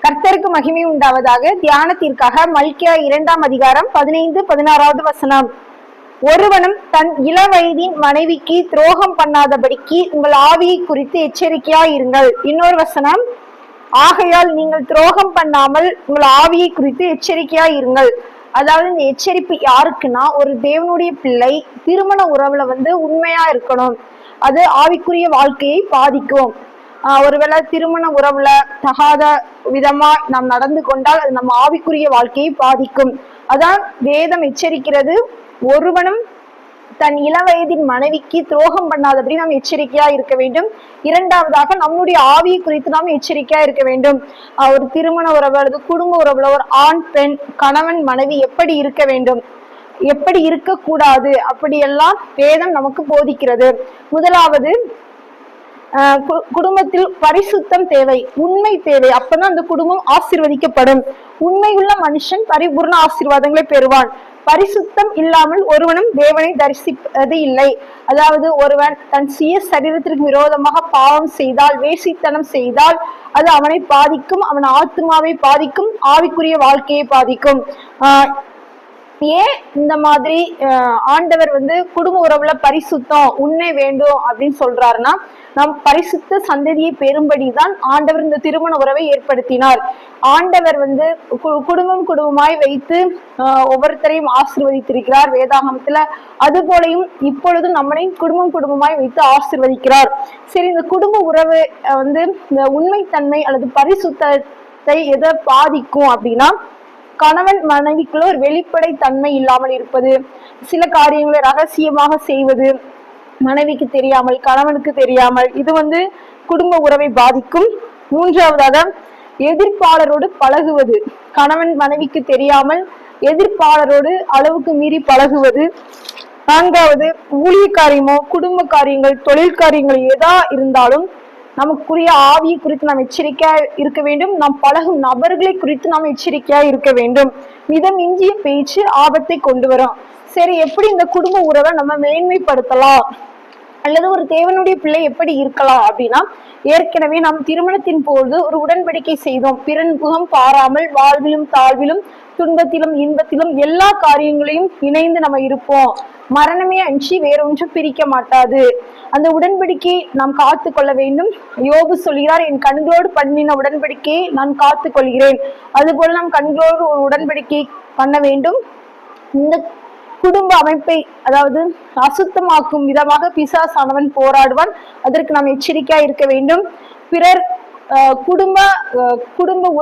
கர்த்தருக்கு மகிமை உண்டாவதாக. தியானத்திற்காக மல்கியா 2ஆம் அதிகாரம் 15-16 வசனம். ஒருவனும் தன் இளவயதின் மனைவிக்கு துரோகம் பண்ணாதபடிக்கு உங்கள் ஆவியை குறித்து எச்சரிக்கையாயிருங்கள். இன்னொரு வசனம், ஆகையால் நீங்கள் துரோகம் பண்ணாமல் உங்கள் ஆவியை குறித்து எச்சரிக்கையாயிருங்கள். அதாவது இந்த எச்சரிப்பு யாருக்குன்னா, ஒரு தேவனுடைய பிள்ளை திருமண உறவுல உண்மையா இருக்கணும். அது ஆவிக்குரிய வாழ்க்கையை பாதிக்கும். ஒருவேளை திருமண உறவுல தகாத விதமா நாம் நடந்து கொண்டால் அது நம்ம ஆவிக்குரிய வாழ்க்கையை பாதிக்கும். அதான் வேதம் எச்சரிக்கிறது. ஒருவனும் தன் இளவயதின் மனைவிக்கு துரோகம் பண்ணாதபடி நாம் எச்சரிக்கையா இருக்க வேண்டும். இரண்டாவதாக, நம்முடைய ஆவியை குறித்து நாம் எச்சரிக்கையா இருக்க வேண்டும். ஒரு திருமண உறவு அல்லது குடும்ப உறவுல ஒரு ஆண் பெண் கணவன் மனைவி எப்படி இருக்க வேண்டும், எப்படி இருக்கக்கூடாது, அப்படியெல்லாம் வேதம் நமக்கு போதிக்கிறது. முதலாவது, குடும்பத்தில் பரிசுத்தம் தேவை, உண்மை தேவை. அப்பதான் அந்த குடும்பம் ஆசீர்வதிக்கப்படும். உண்மையுள்ள மனுஷன் பரிபூர்ண ஆசீர்வாதங்களை பெறுவான். பரிசுத்தம் இல்லாமல் ஒருவனும் தேவனை தரிசிப்பது இல்லை. அதாவது ஒருவன் தன் சுய சரீரத்திற்கு விரோதமாக பாவம் செய்தால், வேசித்தனம் செய்தால் அது அவனை பாதிக்கும், அவன் ஆத்மாவை பாதிக்கும், ஆவிக்குரிய வாழ்க்கையை பாதிக்கும். ஏன் இந்த மாதிரி ஆண்டவர் குடும்ப உறவுல பரிசுத்தம் உண்மை வேண்டும் அப்படின்னு சொல்றாருன்னா, நம் பரிசுத்த சந்ததியை பெறும்படிதான் ஆண்டவர் இந்த திருமண உறவை ஏற்படுத்தினார். ஆண்டவர் குடும்பமாய் வைத்து ஒவ்வொருத்தரையும் ஆசீர்வதித்திருக்கிறார் வேதாகமத்துல. அது போலையும் இப்பொழுது நம்மளை குடும்பமாய் வைத்து ஆசீர்வதிக்கிறார். சரி, இந்த குடும்ப உறவு இந்த உண்மைத்தன்மை அல்லது பரிசுத்தத்தை எதை பாதிக்கும் அப்படின்னா, கணவன் மனைவிக்குள்ள ஒரு வெளிப்படை தன்மை இல்லாமல் இருப்பது, சில காரியங்களை ரகசியமாக செய்வது, மனைவிக்கு தெரியாமல் கணவனுக்கு தெரியாமல், இது குடும்ப உறவை பாதிக்கும். மூன்றாவதாக, எதிர்ப்பாளரோடு பழகுவது, கணவன் மனைவிக்கு தெரியாமல் எதிர்ப்பாளரோடு அளவுக்கு மீறி பழகுவது. நான்காவது, ஊழிய காரியமோ குடும்ப காரியங்கள் தொழில் காரியங்கள் எதா இருந்தாலும் நமக்குரிய ஆவியை குறித்து நாம் எச்சரிக்கையா இருக்க வேண்டும். நாம் பழகும் நபர்களை குறித்து நாம் எச்சரிக்கையா இருக்க வேண்டும். மிதம் இஞ்சிய பேச்சு ஆபத்தை கொண்டு வரும். சரி, எப்படி இந்த குடும்ப உறவை நம்ம மேன்மைப்படுத்தலாம் அல்லது ஒரு தேவனுடைய பிள்ளை எப்படி இருக்கலாம் அப்படின்னா, ஏற்கனவே நாம் திருமணத்தின் போது ஒரு உடன்படிக்கை செய்தோம். பிறன் முகம் பாராமல் வாழ்விலும் தாழ்விலும் துன்பத்திலும் இன்பத்திலும் எல்லா காரியங்களையும் இணைந்து நம்ம இருப்போம். மரணமே அஞ்சி வேறொன்றும் பிரிக்க மாட்டாது. அந்த உடன்படிக்கையை நாம் காத்து கொள்ள வேண்டும். யோபு சொல்கிறார், என் கண்களோடு பண்ணின உடன்படிக்கையை நான் காத்து கொள்கிறேன். அதுபோல நாம் கண்களோடு ஒரு உடன்படிக்கை பண்ண வேண்டும். இந்த குடும்ப அமைப்பை அதாவது அசுத்தமாக்கும் விதமாக பிசாசானவன் போராடுவான். அதற்கு நாம் எச்சரிக்கையா இருக்க வேண்டும். பிறர் குடும்ப உறவு